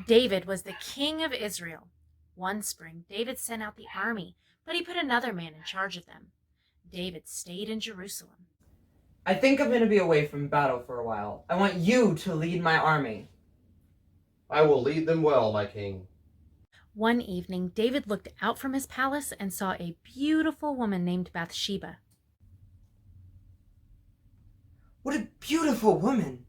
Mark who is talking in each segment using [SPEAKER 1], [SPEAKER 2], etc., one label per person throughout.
[SPEAKER 1] David was the king of Israel. One spring, David sent out the army, but he put another man in charge of them. David stayed in Jerusalem.
[SPEAKER 2] I think I'm going to be away from battle for a while. I want you to lead my army.
[SPEAKER 3] I will lead them well, my king.
[SPEAKER 1] One evening, David looked out from his palace and saw a beautiful woman named Bathsheba.
[SPEAKER 2] What a beautiful woman!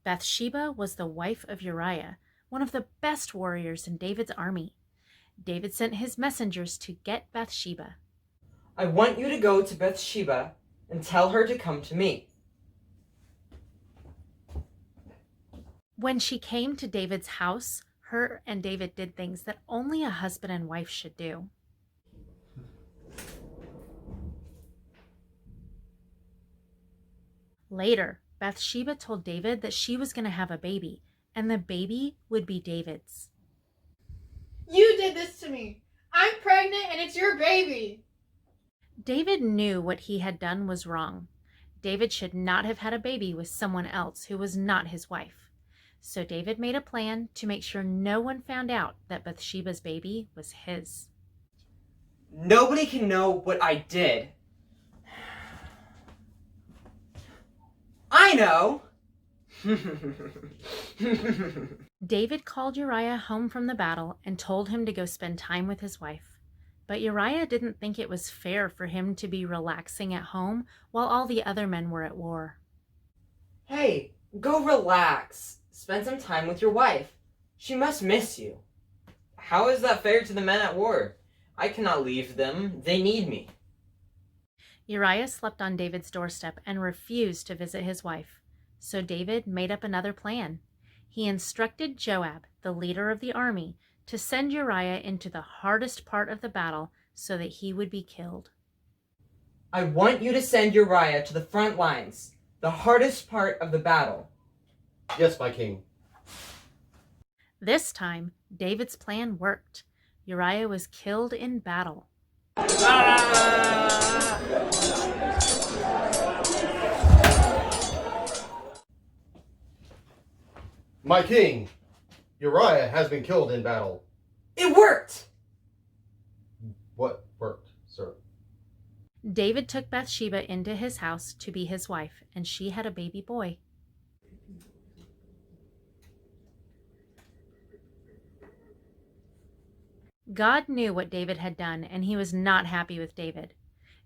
[SPEAKER 1] Bathsheba was the wife of Uriah, one of the best warriors in David's army. David sent his messengers to get Bathsheba.
[SPEAKER 2] I want you to go to Bathsheba and tell her to come to me.
[SPEAKER 1] When she came to David's house, her and David did things that only a husband and wife should do. Later, Bathsheba told David that she was going to have a baby, and the baby would be David's.
[SPEAKER 4] You did this to me. I'm pregnant and it's your baby.
[SPEAKER 1] David knew what he had done was wrong. David should not have had a baby with someone else who was not his wife. So David made a plan to make sure no one found out that Bathsheba's baby was his.
[SPEAKER 2] Nobody can know what I did. I know!
[SPEAKER 1] David called Uriah home from the battle and told him to go spend time with his wife. But Uriah didn't think it was fair for him to be relaxing at home while all the other men were at war.
[SPEAKER 2] Hey, go relax. Spend some time with your wife. She must miss you. How is that fair to the men at war? I cannot leave them. They need me.
[SPEAKER 1] Uriah slept on David's doorstep and refused to visit his wife. So David made up another plan. He instructed Joab, the leader of the army, to send Uriah into the hardest part of the battle so that he would be killed.
[SPEAKER 2] I want you to send Uriah to the front lines, the hardest part of the battle.
[SPEAKER 3] Yes, my king.
[SPEAKER 1] This time, David's plan worked. Uriah was killed in battle.
[SPEAKER 3] My king, Uriah has been killed in battle.
[SPEAKER 2] It worked!
[SPEAKER 3] What worked, sir?
[SPEAKER 1] David took Bathsheba into his house to be his wife, and she had a baby boy. God knew what David had done, and he was not happy with David.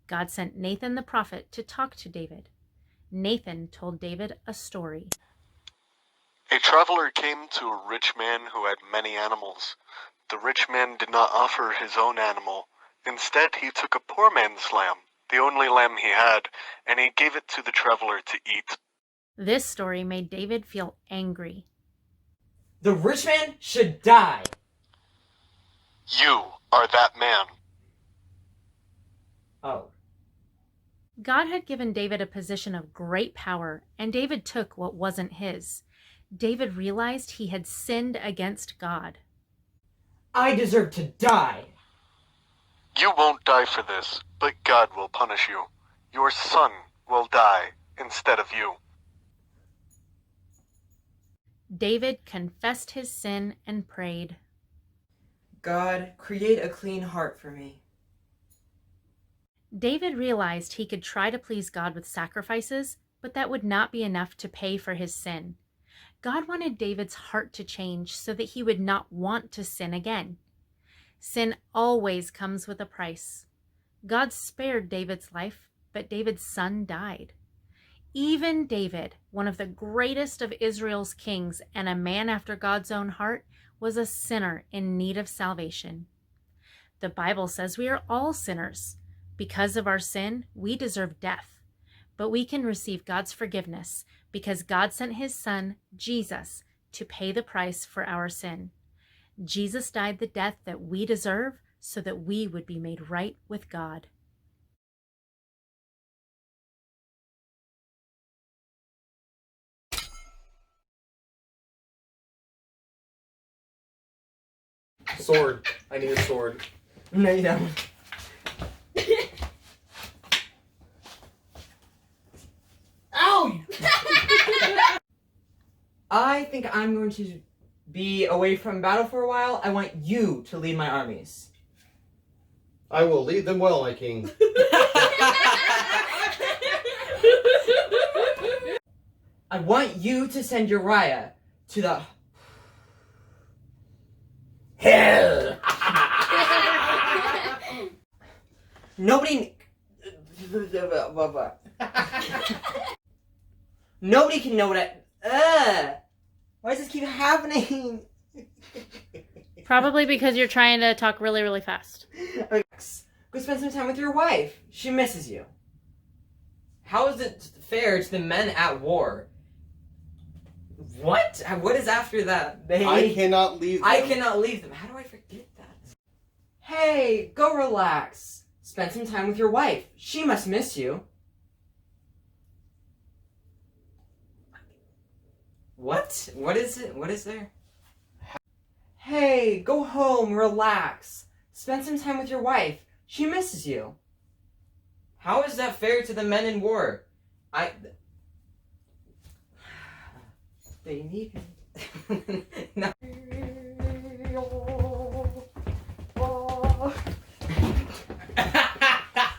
[SPEAKER 1] God sent Nathan the prophet to talk to David. Nathan told David a story.
[SPEAKER 5] A traveler came to a rich man who had many animals. The rich man did not offer his own animal. Instead, he took a poor man's lamb, the only lamb he had, and he gave it to the traveler to eat.
[SPEAKER 1] This story made David feel angry.
[SPEAKER 2] The rich man should die.
[SPEAKER 5] You are that man.
[SPEAKER 2] Oh.
[SPEAKER 1] God had given David a position of great power, and David took what wasn't his. David realized he had sinned against God.
[SPEAKER 2] I deserve to die.
[SPEAKER 5] You won't die for this, but God will punish you. Your son will die instead of you.
[SPEAKER 1] David confessed his sin and prayed.
[SPEAKER 2] God, create a clean heart for me.
[SPEAKER 1] David realized he could try to please God with sacrifices, but that would not be enough to pay for his sin. God wanted David's heart to change so that he would not want to sin again. Sin always comes with a price. God spared David's life, but David's son died. Even David, one of the greatest of Israel's kings and a man after God's own heart, was a sinner in need of salvation. The Bible says we are all sinners. Because of our sin, we deserve death. But we can receive God's forgiveness because God sent his son, Jesus, to pay the price for our sin. Jesus died the death that we deserve so that we would be made right with God.
[SPEAKER 3] Sword. I need a sword.
[SPEAKER 2] No, you don't. Ow! I think I'm going to be away from battle for a while. I want you to lead my armies.
[SPEAKER 3] I will lead them well, my king.
[SPEAKER 2] I want you to send Uriah to the hell. Nobody can know what why does this keep happening?
[SPEAKER 1] Probably because you're trying to talk really, really fast.
[SPEAKER 2] Go spend some time with your wife. She misses you. How is it fair to the men at war? What? What is after that?
[SPEAKER 3] I cannot leave them.
[SPEAKER 2] I cannot leave them. How do I forget that? Hey, go relax. Spend some time with your wife. She must miss you. What? What is it? What is there? Hey, go home, relax. Spend some time with your wife. She misses you. How is that fair to the men in war? They need me. No.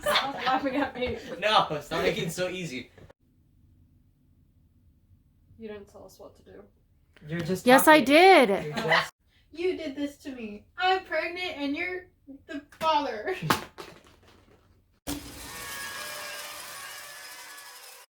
[SPEAKER 4] Stop laughing at me.
[SPEAKER 2] No, stop making it so easy.
[SPEAKER 4] You didn't tell us what to do.
[SPEAKER 2] You're just
[SPEAKER 1] Yes, I
[SPEAKER 2] talking.
[SPEAKER 1] did.
[SPEAKER 2] You're just...
[SPEAKER 4] You did this to me. I'm pregnant and you're the father.